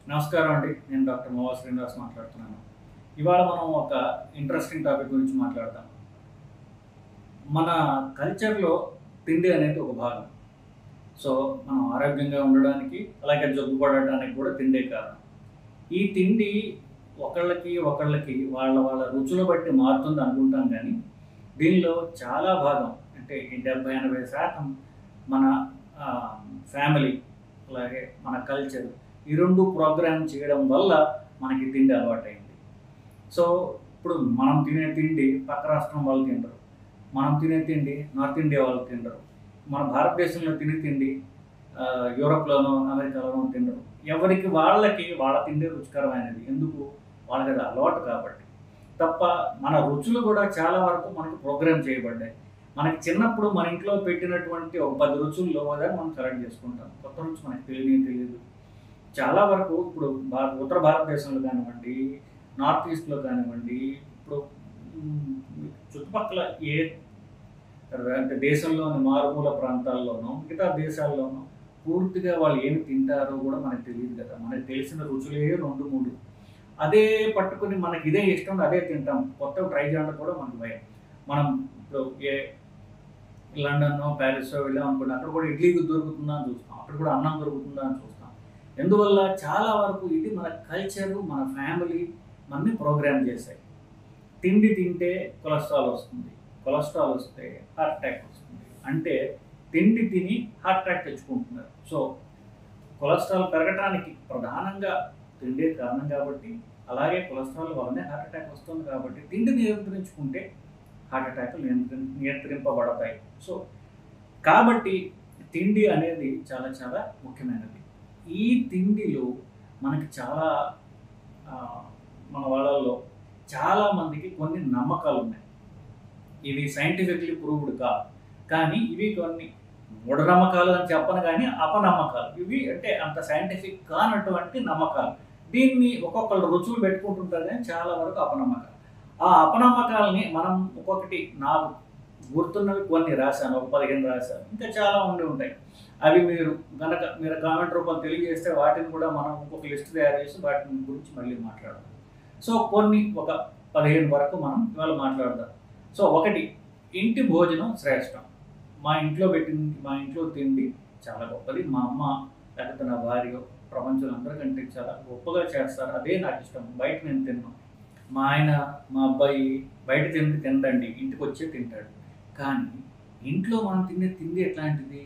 నమస్కారం అండి. నేను డాక్టర్ మోవా శ్రీనివాస్ మాట్లాడుతున్నాను. ఇవాళ మనం ఒక ఇంట్రెస్టింగ్ టాపిక్ గురించి మాట్లాడదాం. మన కల్చర్‌లో తిండి అనేది ఒక భాగం. సో, మనం ఆరోగ్యంగా ఉండడానికి, అలాగే జబ్బు పడటానికి కూడా తిండే కారణం. ఈ తిండి ఒకళ్ళకి వాళ్ళ వాళ్ళ రుచుల బట్టి మారుతుంది అనుకుంటాం గానీ, దీనిలో చాలా భాగం అంటే ఈ 70, 80% మన ఆహ్, ఫ్యామిలీ, అలాగే మన కల్చర్ ఈ 2 ప్రోగ్రామ్ చేయడం వల్ల మనకి తిండి అలవాటయింది. సో, ఇప్పుడు మనం తినే తిండి పక్క రాష్ట్రం వాళ్ళు తినరు. మనం తినే తిండి నార్త్ ఇండియా వాళ్ళు తినరు. మన భారతదేశంలో తినే తిండి యూరోప్‌లోనో, అమెరికాలోనో తినరు. ఎవరికి వాళ్ళకి వాళ్ళ తిండే రుచికరమైనది. ఎందుకు? వాళ్ళకది అలవాటు కాబట్టి. తప్ప మన రుచులు కూడా చాలా వరకు మనకు ప్రోగ్రామ్ చేయబడ్డాయి. మనకి చిన్నప్పుడు మన ఇంట్లో పెట్టినటువంటి ఒక 10 రుచుల్లో ఒకదాన్ని మనం సెలెక్ట్ చేసుకుంటాం. కొత్త రుచి మనకు తెలీదు. చాలా వరకు ఇప్పుడు ఉత్తర భారతదేశంలో కానివ్వండి, నార్త్ ఈస్ట్‌లో కానివ్వండి, ఇప్పుడు చుట్టుపక్కల అంటే దేశంలోని మారుమూల ప్రాంతాల్లోనో, మిగతా దేశాల్లోనో పూర్తిగా వాళ్ళు ఏమి తింటారో కూడా మనకు తెలీదు కదా! మనకు తెలిసిన రుచులే 2, 3 అదే పట్టుకొని మనకి ఇదే ఇష్టం అదే తింటాం. కొత్తవి ట్రై చేయడం కూడా మనకు భయం. మనం ఇప్పుడు లండనో, ప్యారిసో వెళ్ళామనుకోండి అక్కడ కూడా ఇడ్లీ దొరుకుతుందా అని చూస్తాం. అక్కడ కూడా అన్నం దొరుకుతుందా అని చూస్తాం. ఎందువల్ల చాలా వరకు ఇది మన కల్చరు, మన ఫ్యామిలీ మనని ప్రోగ్రామ్ చేశాయి. తిండి తింటే కొలెస్ట్రాల్ వస్తుంది. కొలెస్ట్రాల్ వస్తే హార్ట్ అటాక్ వస్తుంది. అంటే తిండి తిని హార్ట్ అటాక్ తెచ్చుకుంటున్నారు. సో, కొలెస్ట్రాల్ పెరగటానికి ప్రధానంగా తిండే కారణం కాబట్టి, అలాగే కొలెస్ట్రాల్ వల్లనే హార్ట్ అటాక్ వస్తుంది కాబట్టి, తిండి నియంత్రించుకుంటే హార్ట్ అటాక్‌లు నియంత్రింపబడతాయి. సో, కాబట్టి తిండి అనేది చాలా చాలా ముఖ్యమైనది. ఈ తిండిలో మనకి చాలా మన వాళ్ళల్లో చాలా మందికి కొన్ని నమ్మకాలున్నాయి. ఇవి సైంటిఫికల్లీ ప్రూవ్డ్ కాదు. కానీ ఇవి కొన్ని మూఢనమ్మకాలు అని చెప్పను గానీ, అపనమ్మకాలు. ఇవి అంటే అంత సైంటిఫిక్ కానటువంటి నమ్మకాలు. దీన్ని ఒక్కొక్కళ్ళు రుచులు పెట్టుకుంటుంటారు గానీ చాలా వరకు అపనమ్మకాలు. ఆ అపనమ్మకాలని మనం ఒక్కొక్కటి నాకు గుర్తున్నవి కొన్ని రాశాను. ఒక 15 రాశాను. ఇంకా చాలా ఉండి ఉంటాయి. అవి మీరు కామెంట్ రూపంలో తెలియజేస్తే వాటిని కూడా మనం ఇంకొక లిస్ట్ తయారు చేసి వాటి గురించి మళ్ళీ మాట్లాడదాం. సో, ఒక 15 వరకు మనం ఇవాళ మాట్లాడదాం. సో, ఒకటి ఇంటి భోజనం శ్రేష్టం. మా ఇంట్లో తిండి చాలా గొప్పది. మా అమ్మ లేకపోతే నా భార్యో ప్రపంచంలో అందరికంటే చాలా గొప్పగా చేస్తారు. అదే నాకిష్టం. బయట నేను తినను. మా ఆయన, మా అబ్బాయి బయట తినడండి. ఇంటికొచ్చే తింటాడు. కానీ ఇంట్లో మనం తినే తిండి ఎట్లాంటిది?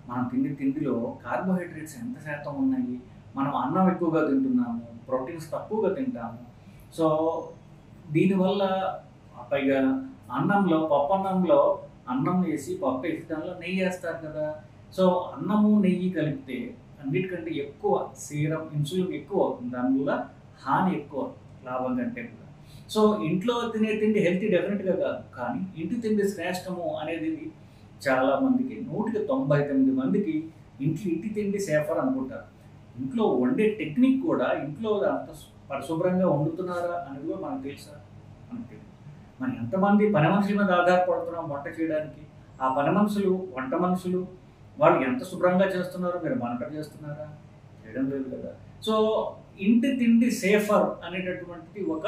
మనం తినే తిండిలో కార్బోహైడ్రేట్స్ ఎంత శాతం ఉన్నాయి? మనం అన్నం ఎక్కువగా తింటున్నాము. ప్రోటీన్స్ తక్కువగా తింటాము. సో, దీనివల్ల పైగా పప్పన్నంలో అన్నం వేసి, పప్పేసి దానిలో నెయ్యేస్తారు కదా! సో, అన్నము, నెయ్యి కలిపితే అన్నిటికంటే ఎక్కువ ఇన్సులిన్ ఎక్కువ అవుతుంది. దానివల్ల హాని ఎక్కువ లాభం కంటే కూడా. సో, ఇంట్లో తినే తిండి హెల్తీ డెఫినిట్‌గా కాదు. కానీ ఇంటి తిండి శ్రేష్టము అనేది చాలా మందికి 100కి 99 మందికి ఇంటి తిండి సేఫర్ అనుకుంటారు. ఇంట్లో వండే టెక్నిక్ కూడా ఇంట్లో అంత పరిశుభ్రంగా వండుతున్నారా అనేది కూడా మనకు తెలుసా? మనకు తెలీదు. మనం ఎంతమంది పని మనుషుల మీద ఆధారపడుతున్నాం వంట చేయడానికి? ఆ వంట మనుషులు వాళ్ళు ఎంత శుభ్రంగా చేస్తున్నారో మీరు మానిటర్ చేస్తున్నారా? చేయడం లేదు కదా! సో, ఇంటి తిండి సేఫర్ అనేటటువంటిది ఒక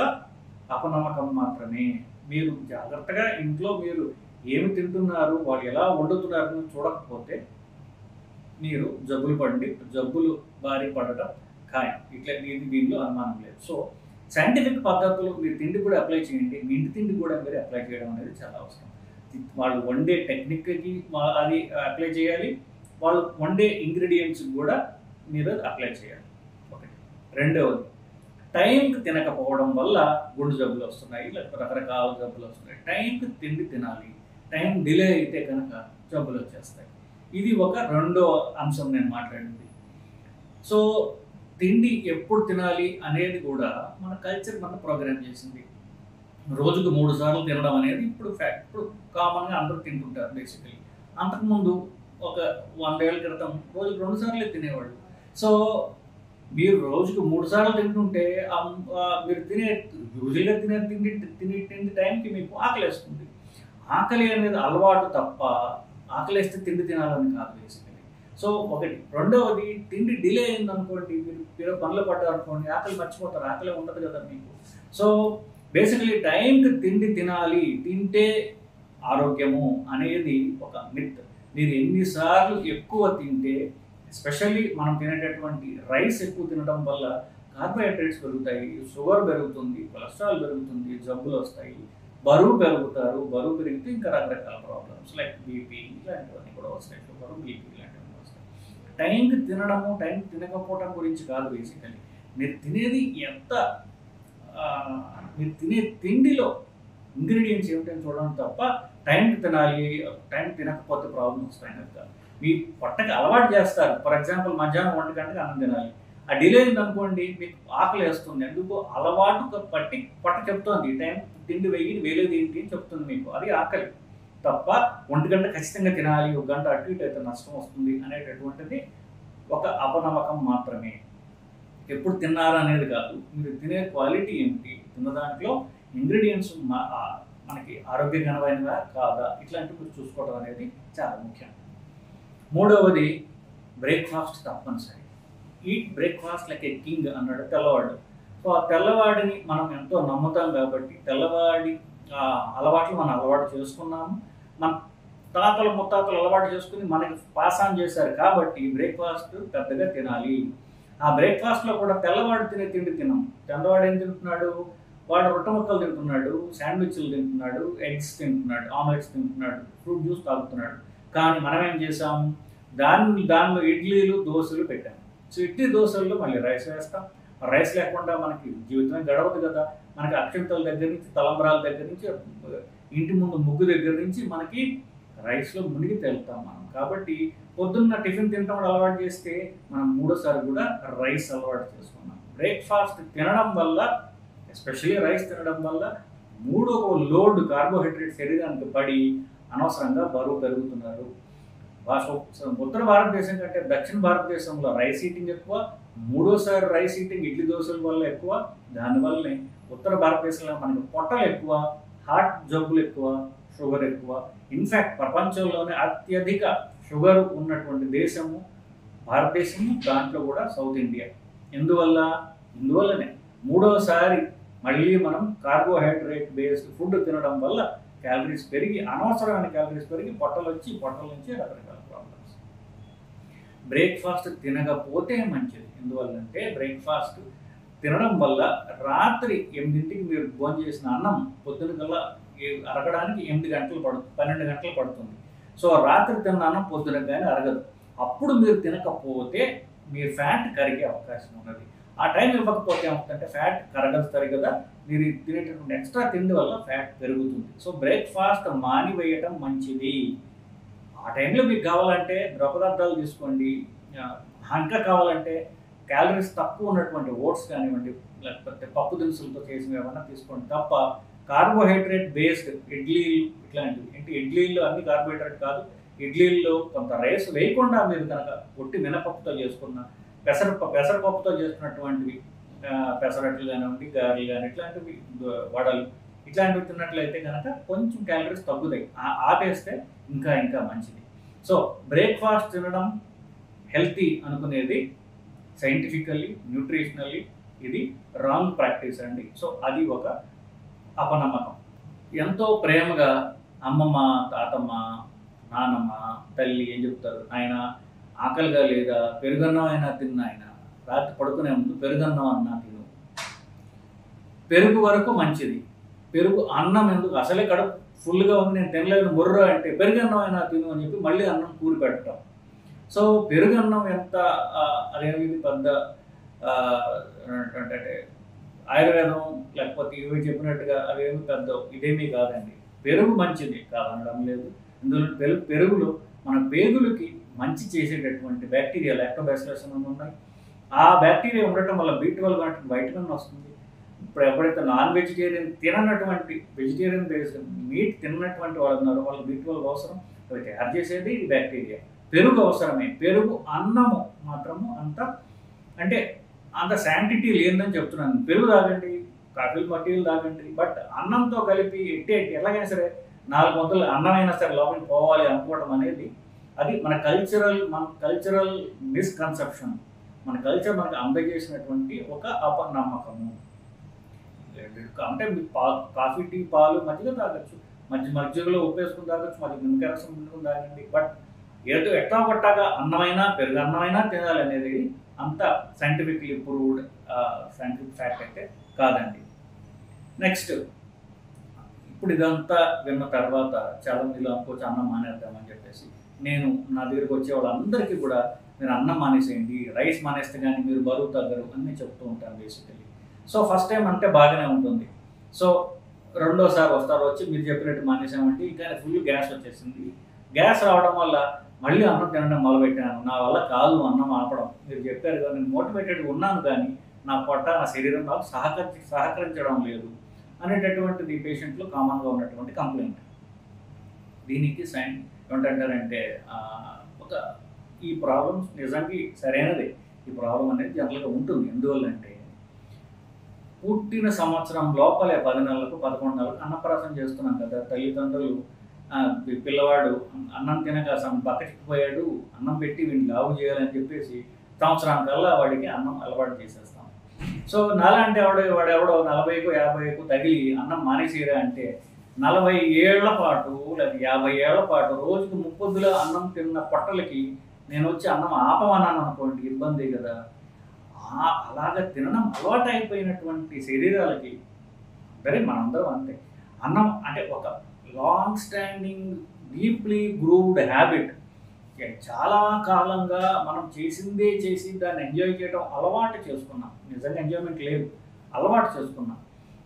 అపనమ్మకం మాత్రమే. మీరు జాగ్రత్తగా ఇంట్లో మీరు ఏమి తింటున్నారు, వాళ్ళు ఎలా వండుతున్నారని చూడకపోతే మీరు జబ్బులు బారి పడటం ఖాయం. దీనిలో అనుమానం లేదు. సో, సైంటిఫిక్ పద్ధతులు మీరు తిండి కూడా అప్లై చేయండి. మీ ఇంటి తిండి కూడా మీరు అప్లై చేయడం అనేది చాలా అవసరం. వాళ్ళు వండే టెక్నిక్‌కి అది అప్లై చేయాలి. వాళ్ళు వండే ఇంగ్రీడియెంట్స్‌కి కూడా మీరు అప్లై చేయాలి. ఒకటి. రెండవది టైంకి తినకపోవడం వల్ల గుండె జబ్బులు వస్తున్నాయి. లేకపోతే రకరకాల జబ్బులు వస్తున్నాయి. టైంకి తిండి తినాలి. టైం డిలే అయితే కనుక జబ్బులు వచ్చేస్తాయి. ఇది ఒక రెండో అంశం నేను మాట్లాడింది. సో, తిండి ఎప్పుడు తినాలి అనేది కూడా మన కల్చర్ మనకు ప్రోగ్రామ్ చేసింది. రోజుకు 3 సార్లు తినడం అనేది ఇప్పుడు కామన్‌గా అందరూ తింటుంటారు బేసికల్లీ. అంతకుముందు ఒక 100 ఏళ్ల క్రితం రోజుకు 2 సార్లే తినేవాళ్ళు. సో, మీరు రోజుకు 3 సార్లు తింటుంటే మీరు యూజువల్‌గా తినే తిండి టైంకి మీకు ఆకలేస్తుంది. ఆకలి అనేది అలవాటు తప్ప ఆకలేస్తే తిండి తినాలని కాదు బేసికల్లీ. సో ఒకటి. రెండవది, తిండి డిలే అయిందనుకోండి, మీరు పనులు పడ్డారనుకోండి, ఆకలి మర్చిపోతారు, ఆకలి ఉండదు కదా మీకు. సో బేసికలీ టైంకి తిండి తినాలి, తింటే ఆరోగ్యము అనేది ఒక మిత్. మీరు ఎన్నిసార్లు ఎక్కువ తింటే, ఎస్పెషల్లీ మనం తినేటటువంటి రైస్ ఎక్కువ తినడం వల్ల కార్బోహైడ్రేట్స్ పెరుగుతాయి, షుగర్ పెరుగుతుంది, కొలెస్ట్రాల్ పెరుగుతుంది, జబ్బులు వస్తాయి, బరువు పెరుగుతారు. బరువు పెరిగితే ఇంకా రకరకాల ప్రాబ్లమ్స్ లైక్ బీపీ ఇలాంటివన్నీ కూడా వస్తాయి. షుగర్, బీపీ ఇలాంటివన్నీ వస్తాయి. టైంకి తినడము, టైం తినకపోవడం గురించి కాదు. బేసికలీ మీరు తినేది ఎంత, మీరు తినే తిండిలో ఇంగ్రీడియంట్స్ ఏమిటని చూడడం తప్ప టైంకి తినాలి, టైం తినకపోతే ప్రాబ్లమ్స్ వస్తాయి కనుక మీ పొట్టకి అలవాటు చేస్తారు. ఫర్ ఎగ్జాంపుల్ మధ్యాహ్నం 1 గంటకి అన్నం తినాలి, ఆ డిలే అయిందనుకోండి మీకు ఆకలి వేస్తుంది. ఎందుకు? అలవాటు పట్టి పొట్ట చెప్తోంది ఈ టైం తిండి వేయలేదు ఏంటి అని చెప్తుంది మీకు. అది ఆకలి తప్ప 1 గంట ఖచ్చితంగా తినాలి, 1 గంట అటు ఇటు అయితే నష్టం వస్తుంది అనేటటువంటిది ఒక అపనమ్మకం మాత్రమే. ఎప్పుడు తిన్నారా అనేది కాదు, మీరు తినే క్వాలిటీ ఏమిటి, తిన్న దాంట్లో ఇంగ్రీడియంట్స్ మనకి ఆరోగ్యకరమైనవా కాదా, ఇట్లాంటివి చూసుకోవడం అనేది చాలా ముఖ్యం. మూడవది, బ్రేక్ఫాస్ట్ తప్పనిసరి. Eat breakfast like a king అన్నాడు తెల్లవాడు. సో ఆ తెల్లవాడిని మనం ఎంతో నమ్ముతాం కాబట్టి తెల్లవాడి అలవాట్లు మనం అలవాటు చేసుకున్నాము. మన తాతలు ముత్తాతలు అలవాటు చేసుకుని మనకి పాస్ ఆన్ చేశారు కాబట్టి బ్రేక్ఫాస్ట్ పెద్దగా తినాలి. ఆ బ్రేక్ఫాస్ట్లో కూడా తెల్లవాడు తినే తిండి తినాం. తెల్లవాడు ఏం తింటున్నాడు? వాడు రొట్టె ముక్కలు తింటున్నాడు, శాండ్విచ్లు తింటున్నాడు, ఎగ్స్ తింటున్నాడు, ఆమ్లెట్స్ తింటున్నాడు, ఫ్రూట్ జ్యూస్ తాగుతున్నాడు. కానీ మనం ఏం చేసాం? దానిలో ఇడ్లీలు, దోశలు పెట్టాం. సో ఇడ్లీ దోశల్లో మళ్ళీ రైస్ వేస్తాం. రైస్ లేకుండా మనకి జీవితమే గడవదు కదా. మనకి అక్షంతల దగ్గర నుంచి, తలంబరాల దగ్గర నుంచి, ఇంటి ముందు ముగ్గు దగ్గర నుంచి మనకి రైస్లో మునిగి తేలుతాం మనం. కాబట్టి పొద్దున్న టిఫిన్ తినడం అలవాటు చేస్తే మనం మూడోసారి కూడా రైస్ అలవాటు చేసుకున్నాం. బ్రేక్ఫాస్ట్ తినడం వల్ల, ఎస్పెషల్లీ రైస్ తినడం వల్ల మూడో లోడ్ కార్బోహైడ్రేట్ శరీరానికి పడి అనవసరంగా బరువు పెరుగుతున్నారు. ఉత్తర భారతదేశం కంటే దక్షిణ భారతదేశంలో రైస్ ఈటింగ్ ఎక్కువ, మూడోసారి రైస్ ఈటింగ్ ఇడ్లీ దోశల వల్ల ఎక్కువ. దానివల్లనే ఉత్తర భారతదేశంలో మనకి పొట్టలు ఎక్కువ, హార్ట్ జబ్బులు ఎక్కువ, షుగర్ ఎక్కువ. ఇన్ఫ్యాక్ట్ ప్రపంచంలోనే అత్యధిక షుగర్ ఉన్నటువంటి దేశము భారతదేశము, దాంట్లో కూడా సౌత్ ఇండియా. ఇందువల్లనే మూడోసారి మళ్ళీ మనం కార్బోహైడ్రేట్ బేస్డ్ ఫుడ్ తినడం వల్ల క్యాలరీస్ పెరిగి, అనవసరమైన క్యాలరీస్ పెరిగి పొట్టల నుంచి రకరకాల ప్రాబ్లమ్స్. బ్రేక్ఫాస్ట్ తినకపోతే మంచిది. ఎందువల్లంటే బ్రేక్ఫాస్ట్ తినడం వల్ల రాత్రి 8ంటికి మీరు భోజనం చేసిన అన్నం పొద్దున కల్లా అరగడానికి 12 గంటలు పడుతుంది. సో రాత్రి తిన్న అన్నం పొద్దున కానీ అరగదు. అప్పుడు మీరు తినకపోతే మీ ఫ్యాట్ కరిగే అవకాశం ఉన్నది. ఆ టైం ఇవ్వకపోతే ఏమవుతుందంటే ఫ్యాట్ కరగదు కదా, మీరు తినేటటువంటి ఎక్స్ట్రా తిండి వల్ల ఫ్యాట్ పెరుగుతుంది. సో బ్రేక్ఫాస్ట్ మానివేయటం మంచిది. ఆ టైంలో మీకు కావాలంటే ద్రవ పదార్థాలు తీసుకోండి, ఇంకా కావాలంటే క్యాలరీస్ తక్కువ ఉన్నటువంటి ఓట్స్ కానివ్వండి, లేకపోతే పప్పు దినుసులతో చేసినవి ఏమన్నా తీసుకోండి తప్ప కార్బోహైడ్రేట్ బేస్డ్ ఇడ్లీలు ఇట్లాంటివి. అంటే ఇడ్లీల్లో అన్ని కార్బోహైడ్రేట్ కాదు, ఇడ్లీల్లో కొంత రైస్ వేయకుండా మీరు కనుక ఒట్టి మినపప్పుతో చేసుకున్న, పెసరపప్పుతో చేసుకున్నటువంటివి పెసరట్లు కానివ్వండి, గారెలు కానీ ఇట్లాంటివి, వడలు ఇట్లాంటివి తిన్నట్లయితే కనుక కొంచెం క్యాలరీస్ తగ్గుతాయి. ఆపేస్తే ఇంకా మంచిది. సో బ్రేక్ఫాస్ట్ తినడం హెల్తీ అనుకునేది సైంటిఫికల్లీ, న్యూట్రిషనల్లీ ఇది రాంగ్ ప్రాక్టీస్ అండి. సో అది ఒక అపనమ్మకం. ఎంతో ప్రేమగా అమ్మమ్మ, తాతమ్మ, నానమ్మ, తల్లి ఏం చెప్తారు? ఆయన ఆకలిగా లేదా, పెరుగన్నం అయినా తిన్న, ఆయన రాత్రి పడుకునే ముందు పెరుగన్నం అన్నా తిను. పెరుగు వరకు మంచిది. పెరుగు అన్నం ఎందుకు? అసలే కడుపు ఫుల్గా ఉంది, నేను తినలేదు ముర్ర అంటే పెరుగన్నం అయినా తిను అని చెప్పి మళ్ళీ అన్నం కూరి పెట్టడం. సో పెరుగన్నం ఎంత అదేమి పెద్ద అంటే ఆయుర్వేదం లేకపోతే ఇవి చెప్పినట్టుగా అవేమి పెద్ద ఇదేమీ కాదండి. పెరుగు మంచిది కాదనడం లేదు. ఇందులో పెరుగులో మన పేగులకి మంచి చేసేటటువంటి బ్యాక్టీరియా, లాక్టోబాసిల్లస్ అని ఉన్నాయి. ఆ బ్యాక్టీరియా ఉండటం వల్ల B12 లాంటి వైటమిన్ వస్తుంది. ఇప్పుడు ఎప్పుడైతే నాన్ వెజిటేరియన్ తిననటువంటి, వెజిటేరియన్ బేస్డ్ మీట్ తిన్నటువంటి వాళ్ళు ఉన్నారో వాళ్ళకి B12 అవసరం. అవి తయారు చేసేది ఈ బ్యాక్టీరియా. పెరుగు అవసరమే. పెరుగు అన్నము మాత్రము అంత శాంటిటీ లేదని చెప్తున్నాను. పెరుగు తాగండి, కాఫీలు మట్టీలు తాగండి, బట్ అన్నంతో కలిపి ఎలాగైనా సరే 4 ముద్దలు అన్నమైనా సరే లోపలికి పోవాలి అనుకోవడం అనేది అది మన కల్చరల్ మిస్కన్సెప్షన్. మన కల్చర్ మనకు అందజేసినటువంటి ఒక అపనమ్మకము. అంటే మీరు కాఫీ, టీ, పాలు, మజ్జిగ తాగొచ్చు, మజ్జిగలో ఉప్పేసుకుని తాగొచ్చు, నిమ్మకాయ రసం పిండుకుని తాగండి. బట్ ఏదో ఎట్లా కొట్టాగా అన్నమైనా పెరుగు అన్నమైనా తినాలి అనేది అంత సైంటిఫిక్లీ ప్రూవ్డ్ సైంటిఫిక్ ఫ్యాక్ట్ అయితే కాదండి. నెక్స్ట్, ఇప్పుడు ఇదంతా విన్న తర్వాత చాలా మందిలో అనుకోవచ్చు అన్నం మానేద్దామని చెప్పేసి. నేను నా దగ్గరికి వచ్చే వాళ్ళందరికీ కూడా మీరు అన్నం మానేసేయండి, రైస్ మానేస్తే కానీ మీరు బరువు తగ్గరు అని చెప్తూ ఉంటాను బేసికలీ. సో ఫస్ట్ టైం అంటే బాగానే ఉంటుంది. సో రెండోసారి వచ్చి మీరు చెప్పినట్టు మానేసామంటే ఇంకా ఫుల్ గ్యాస్ వచ్చేసింది. గ్యాస్ రావడం వల్ల మళ్ళీ అన్నం తినడం మొదలుపెట్టాను. నా వల్ల కాదు అన్నం ఆపడం. మీరు చెప్పారు కదా, నేను మోటివేటెడ్గా ఉన్నాను కానీ నా పొట్ట, నా శరీరం నాకు సహకరించడం లేదు అనేటటువంటిది పేషెంట్లో కామన్గా ఉన్నటువంటి కంప్లైంట్. దీనికి ఏమంటారంటే ఈ ప్రాబ్లమ్ నిజానికి సరైనదే. ఈ ప్రాబ్లం అనేది జనరల్గా ఉంటుంది. ఎందువల్లంటే పుట్టిన సంవత్సరం లోపలే 10 నెలలకు 11 నెలలకు అన్నప్రాసం చేస్తున్నాం కదా. తల్లిదండ్రులు పిల్లవాడు అన్నం తినక బక్కచిక్కిపోయాడు, అన్నం పెట్టి వీడిని లావు చేయాలని చెప్పేసి సంవత్సరానికల్లా వాడికి అన్నం అలవాటు చేసేస్తాం. సో నాలాంటి వాడెవడో 40కో 50కో తగిలి అన్నం మానేసేయరా అంటే 40 ఏళ్ల పాటు లేదా 50 ఏళ్ల పాటు రోజుకు 3 పొద్దుల అన్నం తిన్న పొట్టలకి నేను వచ్చి అన్నం ఆపమన్నాను అనుకోండి, ఇబ్బంది కదా. అలాగ తినడం అలవాటు అయిపోయినటువంటి శరీరాలకి మనందరం అంతే. అన్నం అంటే ఒక long standing deeply grooved habit. చాలా కాలంగా మనం చేసి దాన్ని ఎంజాయ్ చేయడం అలవాటు చేసుకున్నాం. నిజంగా ఎంజాయ్మెంట్ లేదు, అలవాటు చేసుకున్నాం.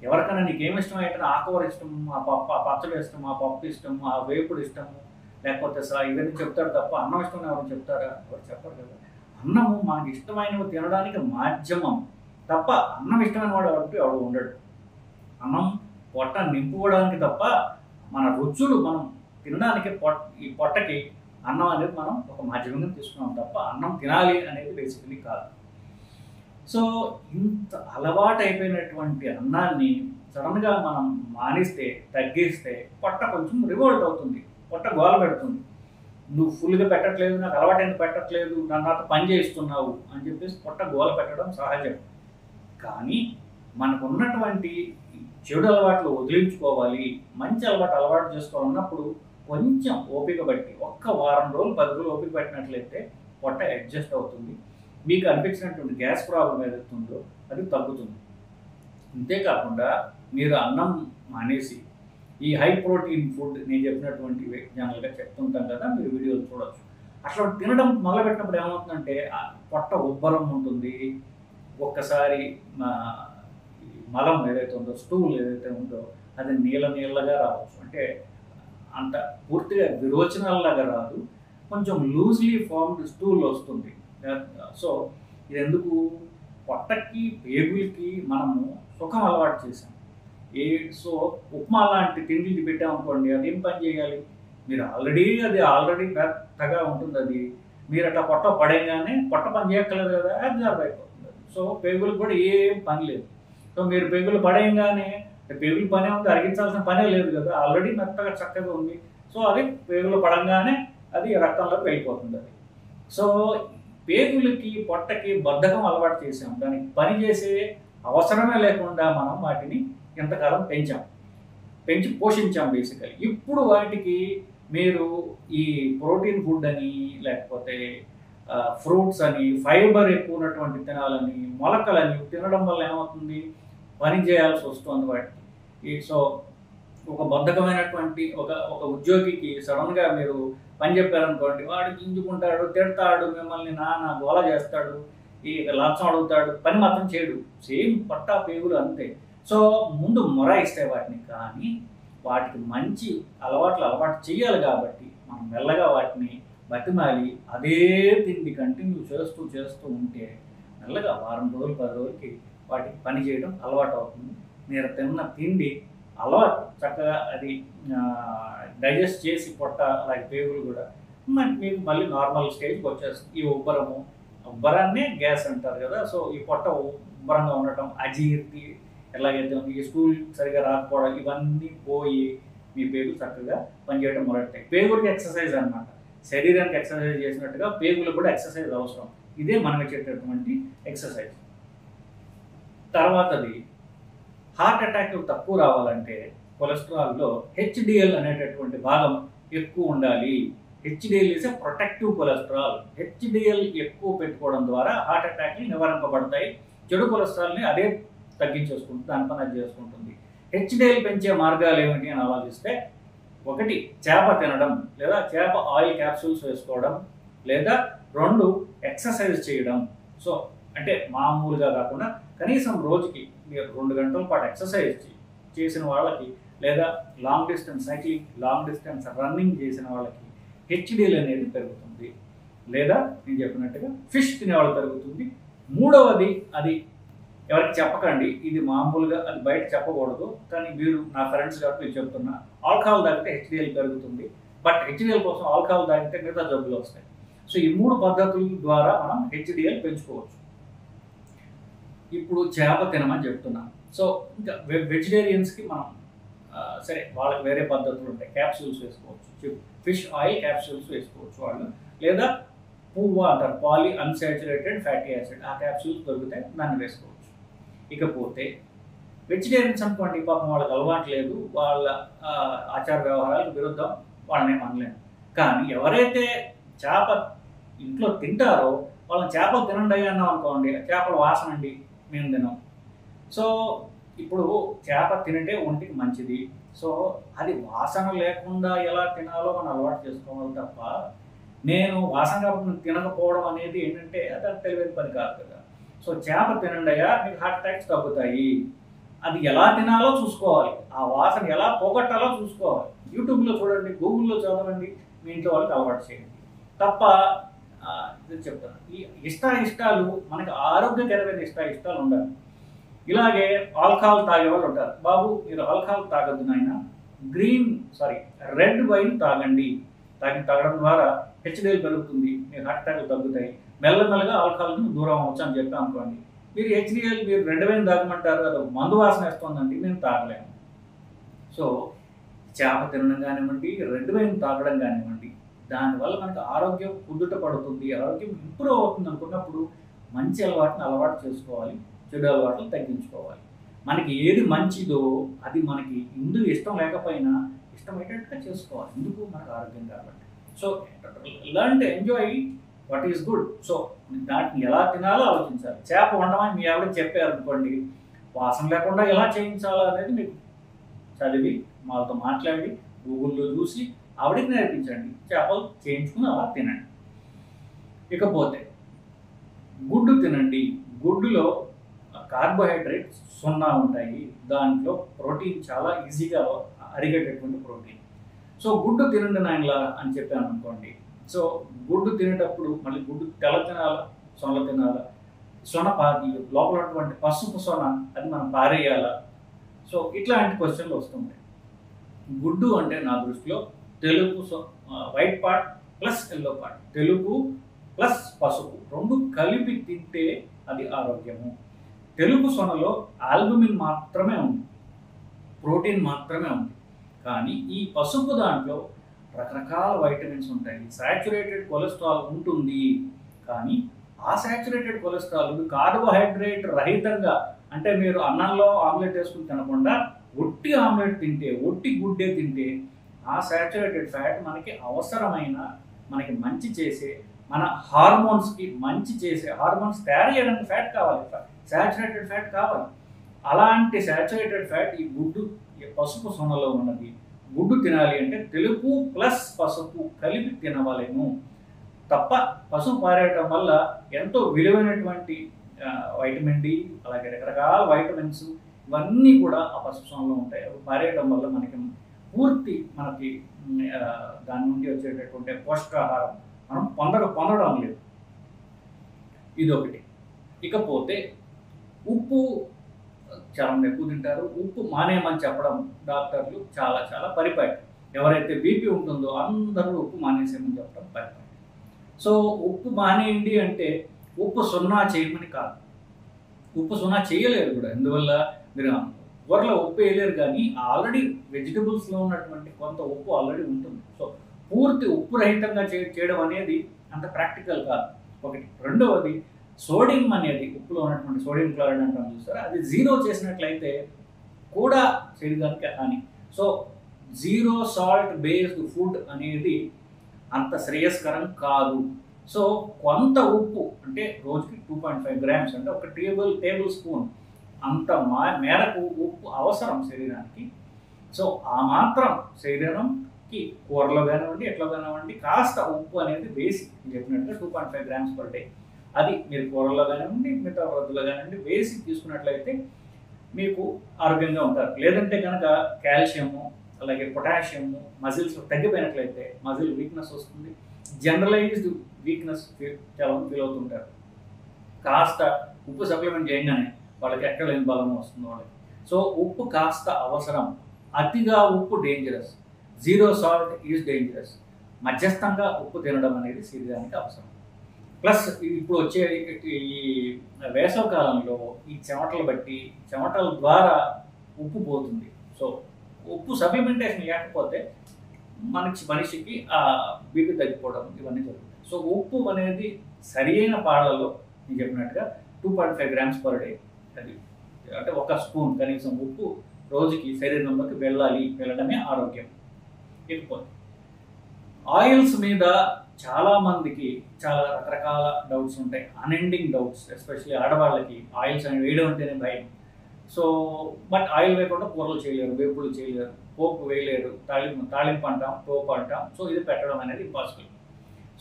ఎవరికైనా నీకేమి ఇష్టం అయితే ఆకుకూర ఇష్టం, ఆ పచ్చడి ఇష్టం, ఆ పప్పు ఇష్టం, ఆ వేపుడు ఇష్టము, లేకపోతే ఇవన్నీ చెప్తారు తప్ప అన్నం ఇష్టం ఎవరు చెప్తారా? ఎవరు చెప్పరు కదా. అన్నము మనకి ఇష్టమైనవి తినడానికి మాధ్యమం తప్ప అన్నం ఇష్టమైన వాడు ఎవరు ఉండడు. అన్నం పొట్ట నింపుకోవడానికి తప్ప మన రుచులు మనం తినడానికి ఈ పొట్టకి అన్నం అనేది మనం ఒక మాధ్యమంగా తీసుకున్నాం తప్ప అన్నం తినాలి అనేది బేసికలీ కాదు. సో ఇంత అలవాటు అయిపోయినటువంటి అన్నాన్ని సడన్గా మనం మానేస్తే, తగ్గిస్తే పొట్ట కొంచెం రివోల్ట్ అవుతుంది, పొట్ట గోల పెడుతుంది. నువ్వు ఫుల్గా పెట్టట్లేదు, నాకు అలవాటు ఎందుకు పెట్టట్లేదు, నాతో పని చేస్తున్నావు అని చెప్పేసి పొట్ట గోల పెట్టడం సహజం. కానీ మనకు ఉన్నటువంటి చెడు అలవాట్లు వదిలించుకోవాలి, మంచి అలవాటు చేసుకోవాలన్నప్పుడు కొంచెం ఓపిక బట్టి ఒక్క వారం రోజులు 10 రోజులు ఓపిక పెట్టినట్లయితే పొట్ట అడ్జస్ట్ అవుతుంది. మీకు అనిపించినటువంటి గ్యాస్ ప్రాబ్లం ఏదైతుందో అది తగ్గుతుంది. అంతేకాకుండా మీరు అన్నం మానేసి ఈ హై ప్రోటీన్ ఫుడ్ నేను చెప్పినటువంటివి జనరల్గా చెప్తుంటాం కదా, మీరు వీడియోలు చూడవచ్చు. అట్లా తినడం మొదలుపెట్టినప్పుడు ఏమవుతుందంటే పొట్ట ఉబ్బరం ఉంటుంది. ఒక్కసారి మలం ఏదైతే ఉందో, స్టూల్ ఏదైతే ఉందో అది నీళ్ళగా రావచ్చు. అంటే అంత పూర్తిగా విరోచనాలలాగా రాదు, కొంచెం లూజ్లీ ఫార్మ్డ్ స్టూల్ వస్తుంది. సో ఇది ఎందుకు? పొట్టకి పేగులకి మనము సుఖం అలవాటు చేసాం. సో ఉప్మా లాంటి తిండికి పెట్టామనుకోండి, అది ఏం పని చేయాలి? మీరు ఆల్రెడీ పెద్దగా ఉంటుంది అది. మీరు అట్లా పొట్ట పడేయగానే పొట్ట పని చేయక్కర్లేదు కదా, అబ్జర్వ్ అయిపోతుంది. సో పేగులకు కూడా ఏం పని లేదు. సో మీరు పేగులు పడేయగానే పేగులు పనే ఉంది, అరిగించాల్సిన పనే లేదు కదా, ఆల్రెడీ మెత్తగా చక్కగా ఉంది. సో అది పేగులు పడంగానే అది రక్తంలోకి వెళ్ళిపోతుంది అది. సో పేగులకి పొట్టకి బద్ధకం అలవాటు చేసాం, దానికి పని చేసే అవసరమే లేకుండా మనం వాటిని ఎంతకాలం పెంచి పోషించాం బేసికలీ. ఇప్పుడు వాటికి మీరు ఈ ప్రోటీన్ ఫుడ్ అని, లేకపోతే ఫ్రూట్స్ అని, ఫైబర్ ఎక్కువ ఉన్నటువంటి తినాలని, మొలకలని తినడం వల్ల ఏమవుతుంది? పని చేయాల్సి వస్తుంది వాటికి. సో ఒక బద్ధకమైనటువంటి ఒక ఉద్యోగికి సడన్గా మీరు పని చెప్పారనుకోండి, వాడు గింజుకుంటాడు, తిడతాడు, మిమ్మల్ని గోల చేస్తాడు, ఈ లంచం అడుగుతాడు, పని మాత్రం చేయడు. సేమ్ పట్టా పేగులు అంతే. సో ముందు మొరాయిస్తే వాటిని, కానీ వాటికి మంచి అలవాటు చేయాలి కాబట్టి మనం మెల్లగా వాటిని బతిమాలి అదే తిండి కంటిన్యూ చేస్తూ ఉంటే మెల్లగా వారం రోజులు 10 రోజులకి వాటికి పని చేయడం అలవాటు అవుతుంది. మీరు తిన్న తిండి అలవాటు చక్కగా అది డైజెస్ట్ చేసి పొట్ట అలాగే పేగులు కూడా మీకు మళ్ళీ నార్మల్ స్టేజ్కి వచ్చేస్తుంది. ఈ ఉబ్బరాన్నే గ్యాస్ అంటారు కదా. సో ఈ పొట్ట ఉబ్బరంగా ఉండటం, అజీర్తి ఎలాగైతే ఉంది, ఈ స్కూల్ సరిగా రాకపోవడం, ఇవన్నీ పోయి మీ పేగులు చక్కగా పనిచేయడం మొదలెట్టాయి. పేగులకి ఎక్సర్సైజ్ అనమాట. శరీరానికి ఎక్సర్సైజ్ చేసినట్టుగా పేగులకు కూడా ఎక్సర్సైజ్ అవసరం. ఇదే మనం ఇచ్చేటటువంటి ఎక్సర్సైజ్. తర్వాతది హార్ట్ అటాక్లు తక్కువ రావాలంటే కొలెస్ట్రాల్లో హెచ్డిఎల్ అనేటటువంటి భాగం ఎక్కువ ఉండాలి. HDL is a protective cholesterol. HDL ఎక్కువ పెట్టుకోవడం ద్వారా హార్ట్ అటాక్లు నివారింపబడతాయి. చెడు కొలెస్ట్రాల్ని అదే తగ్గించేసుకుంటుంది, దాని పని అది చేసుకుంటుంది. హెచ్డిఎల్ పెంచే మార్గాలు ఏమిటి అని ఆలోచిస్తే, ఒకటి చేప తినడం, లేదా చేప ఆయిల్ క్యాప్సూల్స్ వేసుకోవడం, లేదా 2 ఎక్సర్సైజ్ చేయడం. సో అంటే మామూలుగా కాకుండా కనీసం రోజుకి మీరు 2 గంటల పాటు ఎక్సర్సైజ్ చేసిన వాళ్ళకి, లేదా long distance cycling, long distance running చేసిన వాళ్ళకి హెచ్డిఎల్ అనేది పెరుగుతుంది. లేదా నేను చెప్పినట్టుగా ఫిష్ తినేవాళ్ళు పెరుగుతుంది. మూడవది, అది ఎవరికి చెప్పకండి, ఇది మామూలుగా అది బయట చెప్పకూడదు, కానీ మీరు నా ఫ్రెండ్స్ కాబట్టి నేను చెప్తున్నా, ఆల్కహాల్ తాగితే హెచ్డిఎల్ పెరుగుతుంది. బట్ హెచ్డిఎల్ కోసం ఆల్కహాల్ తాగితే మిగతా జబ్బులు వస్తాయి. సో ఈ 3 పద్ధతుల ద్వారా మనం హెచ్డిఎల్ పెంచుకోవచ్చు. ఇప్పుడు చేప తినమని చెప్తున్నాం. సో ఇంకా వెజిటేరియన్స్కి మనం సరే వాళ్ళకి వేరే పద్ధతులు ఉంటాయి. క్యాప్సూల్స్ వేసుకోవచ్చు, ఫిష్ ఆయిల్ క్యాప్సూల్స్ వేసుకోవచ్చు వాళ్ళు, లేదా పువ్వు అంటారు, పాలీ అన్సాచురేటెడ్ ఫ్యాటీ యాసిడ్, ఆ క్యాప్సూల్స్ దొరికితే దాన్ని వేసుకోవచ్చు. ఇకపోతే వెజిటేరియన్స్ అనుకోండి, పాపం వాళ్ళకి అలవాటు లేదు, వాళ్ళ ఆచార వ్యవహారాలకు విరుద్ధం, వాళ్ళని ఏం అనలేము. కానీ ఎవరైతే చేప ఇంట్లో తింటారో వాళ్ళని చేపలు తినండి అన్నాం అనుకోండి, చేపల వాసన అండి, మేము తినాం. సో ఇప్పుడు చేప తింటే ఒంటికి మంచిది. సో అది వాసన లేకుండా ఎలా తినాలో మనం అలవాటు చేసుకోవాలి తప్ప, నేను వాసన కాబట్టి తినకపోవడం అనేది ఏంటంటే అది తెలివైన పని కాదు కదా. సో చేప తినండి అయ్యా, మీకు హార్ట్ అటాక్స్ తగ్గుతాయి. అది ఎలా తినాలో చూసుకోవాలి, ఆ వాసన ఎలా పోగొట్టాలో చూసుకోవాలి. యూట్యూబ్లో చూడండి, గూగుల్లో చదవండి, మీ ఇంట్లో వాళ్ళకి అలవాటు చేయండి తప్ప చెప్తాను. ఈ ఇష్టాలు మనకి ఆరోగ్యకరమైన ఇష్టాలు ఉండాలి. ఇలాగే ఆల్కహాల్ తాగే వాళ్ళు ఉంటారు, బాబు మీరు ఆల్కహాల్ తాగద్దు నాయన, రెడ్ వైన్ తాగండి, తాగడం ద్వారా హెచ్డిఎల్ పెరుగుతుంది, మీ హార్ట్ అటాక్లు తగ్గుతాయి, మెల్లమెల్లగా ఆల్కహాల్ని దూరం అవ్వచ్చు అని చెప్పాం అనుకోండి. మీరు హెచ్డిఎల్ మీరు రెడ్ వైన్ తాగమంటారు, అది మందు వాసన వేస్తుందండి, మేము తాగలేము. సో చేప తినడం కానివ్వండి, రెడ్ వైన్ తాగడం కానివ్వండి, దానివల్ల మనకు ఆరోగ్యం కుదుట పడుతుంది, ఆరోగ్యం ఇంప్రూవ్ అవుతుంది అనుకున్నప్పుడు మంచి అలవాటు చేసుకోవాలి, చెడు అలవాట్లు తగ్గించుకోవాలి. మనకి ఏది మంచిదో అది మనకి ఇందుకు ఇష్టం లేకపోయినా ఇష్టమయ్యేటట్టుగా చేసుకోవాలి, ఎందుకు మనకు ఆరోగ్యం కాబట్టి. So learn to enjoy what is good. So దాన్ని ఎలా తినాలో ఆలోచించాలి. చేప వండమని మీ ఆవిడ చెప్పారు అనుకోండి, వాసన లేకుండా ఎలా చేయించాలో అనేది మీకు చదివి వాళ్ళతో మాట్లాడి గూగుల్లో చూసి ఆవిడకి నేర్పించండి, చేపలు చేయించుకుని అలా తినండి. ఇకపోతే గుడ్డు తినండి. గుడ్డులో కార్బోహైడ్రేట్స్ 0 ఉంటాయి, దాంట్లో ప్రోటీన్ చాలా ఈజీగా అరిగేటటువంటి ప్రోటీన్. సో గుడ్డు తినండి నాయనలా అని చెప్పాను అనుకోండి. సో గుడ్డు తినేటప్పుడు మళ్ళీ గుడ్డు తెల్ల తినాలా, సొన తినాలా, సొన లోపల ఉన్నటువంటి పసుపు సొన అది మనం పారేయాలా. సో ఇట్లాంటి క్వశ్చన్లు వస్తుంటాయి. గుడ్డు అంటే నా దృష్టిలో తెలుపు white part plus yellow part, తెలుపు ప్లస్ పసుపు 2 కలిపి తింటే అది ఆరోగ్యము. తెలుపు సొనలో ఆల్బుమిన్ మాత్రమే ఉంది, ప్రోటీన్ మాత్రమే ఉంది. కానీ ఈ పసుపు దాంట్లో రకరకాల వైటమిన్స్ ఉంటాయి, సాచురేటెడ్ కొలెస్ట్రాల్ ఉంటుంది. కానీ ఆ సాచురేటెడ్ కొలెస్ట్రాల్ కార్బోహైడ్రేట్ రహితంగా, అంటే మీరు అన్నంలో ఆమ్లెట్ వేసుకుని తినకుండా ఒట్టి ఆమ్లెట్ తింటే, ఒట్టి గుడ్డే తింటే, ఆ సాచురేటెడ్ ఫ్యాట్ మనకి అవసరమైన, మనకి మంచి చేసే, మన హార్మోన్స్కి మంచి చేసే, హార్మోన్స్ తయారు చేయడానికి ఫ్యాట్ కావాలి, సాచురేటెడ్ ఫ్యాట్ కావాలి. అలాంటి సాచురేటెడ్ ఫ్యాట్ ఈ గుడ్డు పసుపు సొనలో ఉన్నది. గుడ్డు తినాలి అంటే తెలుపు ప్లస్ పసుపు కలిపి తినవలేము తప్ప, పసుపు పారేయటం వల్ల ఎంతో విలువైనటువంటి వైటమిన్ డి, అలాగే రకరకాల వైటమిన్స్ ఇవన్నీ కూడా ఆ పసుపు సొనలో ఉంటాయి. అవి పారేయటం వల్ల మనకి దాని నుండి వచ్చేటటువంటి పోషకాహారం మనం పొందడం లేదు. ఇదొకటి. ఇకపోతే ఉప్పు చాలా ఎక్కువ తింటారు, ఉప్పు మానేయమని చెప్పడం డాక్టర్లు చాలా పరిపాటి. ఎవరైతే బీపీ ఉంటుందో అందరూ ఉప్పు మానేసేయమని చెప్పడం పరిపాటి. సో ఉప్పు మానేయండి అంటే ఉప్పు 0 చేయమని కాదు, ఉప్పు 0 చేయలేరు కూడా. ఎందువల్ల మీరు కూరలో ఉప్పు వేయలేరు, కానీ ఆల్రెడీ వెజిటబుల్స్లో ఉన్నటువంటి కొంత ఉప్పు ఆల్రెడీ ఉంటుంది. సో పూర్తి ఉప్పు రహితంగా చేయడం అనేది అంత ప్రాక్టికల్ కాదు ఒకటి. రెండవది సోడియం అనేది ఉప్పులో ఉన్నటువంటి సోడియం క్లోరైడ్ అంటాం చూస్తారా, అది జీరో చేసినట్లయితే కూడా శరీరానికి హాని. So zero salt based food అనేది అంత శ్రేయస్కరం కాదు. సో కొంత ఉప్పు అంటే రోజుకి 2.5 grams అంటే ఒక టేబుల్ స్పూన్ అంత మేరకు ఉప్పు అవసరం శరీరానికి. సో ఆ మాత్రం శరీరంకి కూరలో కానివ్వండి ఎట్లా కానివ్వండి కాస్త ఉప్పు అనేది బేసిక్ చెప్పినట్టుగా 2.5 grams per day. అది మీరు కూరల్లో కానివ్వండి మిగతా వృద్ధుల్లో కానివ్వండి బేసిక్ తీసుకున్నట్లయితే మీకు ఆరోగ్యంగా ఉంటారు. లేదంటే కనుక కాల్షియము అలాగే పొటాషియము మజిల్స్ తగ్గిపోయినట్లయితే మజిల్ వీక్నెస్ వస్తుంది. జనరలైజ్డ్ వీక్నెస్ చాలా ఫీల్ అవుతుంటారు. కాస్త ఉప్పు సప్లిమెంట్ చేయగానే వాళ్ళకి ఎక్కడ లేని బలం వస్తుంది వాళ్ళకి. సో ఉప్పు కాస్త అవసరం. అతిగా ఉప్పు dangerous. Zero salt is dangerous. మధ్యస్థంగా ఉప్పు తినడం అనేది శరీరానికి అవసరం. ప్లస్ ఇప్పుడు వచ్చే ఈ వేసవి కాలంలో ఈ చెమటల ద్వారా ఉప్పు పోతుంది. సో ఉప్పు సప్లిమెంటేషన్ లేకపోతే మనిషికి ఆ బీపీ తగ్గిపోవడం ఇవన్నీ జరుగుతాయి. సో ఉప్పు అనేది సరి అయిన పాడల్లో నేను చెప్పినట్టుగా 2.5 grams per day. అది అంటే ఒక స్పూన్ కనీసం ఉప్పు రోజుకి శరీరంలోకి వెళ్ళడమే ఆరోగ్యం. ఇకపోతే ఆయిల్స్ మీద చాలామందికి చాలా రకరకాల డౌట్స్ ఉంటాయి, అన్ఎండింగ్ డౌట్స్. ఎస్పెషల్లీ ఆడవాళ్ళకి ఆయిల్స్ అని వేయడం అంటేనే భయం. సో బట్ ఆయిల్ వేయకుండా కూరలు చేయలేరు, వేపులు చేయలేరు, పోపు వేయలేరు, తాలింపు అంటాం, పోపు అంటాం. సో ఇది పెట్టడం అనేది ఇంపాసిబుల్.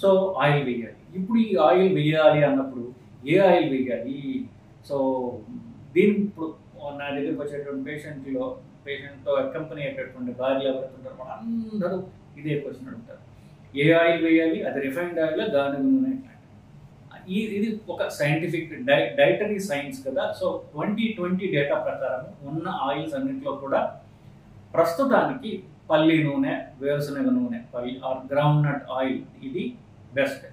సో ఆయిల్ వేయాలి. ఇప్పుడు ఈ ఆయిల్ వేయాలి అన్నప్పుడు ఏ ఆయిల్ వేయాలి? సో దీనికి ఇప్పుడు నా దగ్గరికి వచ్చేటువంటి పేషెంట్తో అకంపెనీ అయ్యేటటువంటి భార్యలు ఎవరైతే ఉంటారో వాళ్ళందరూ ఇదే క్వశ్చన్ అడుగుతారు. ఏ ఆయిల్ వేయాలి? అది రిఫైన్డ్ ఆయిల్, గానుగ నూనె. ఇది ఒక సైంటిఫిక్ డైటరీ సైన్స్ కదా. సో 2020 డేటా ప్రకారం ఉన్న ఆయిల్స్ అన్నింటిలో కూడా ప్రస్తుతానికి పల్లి నూనె, వేరుశనగ నూనె, గ్రౌండ్ నట్ ఆయిల్ ఇది బెస్ట్.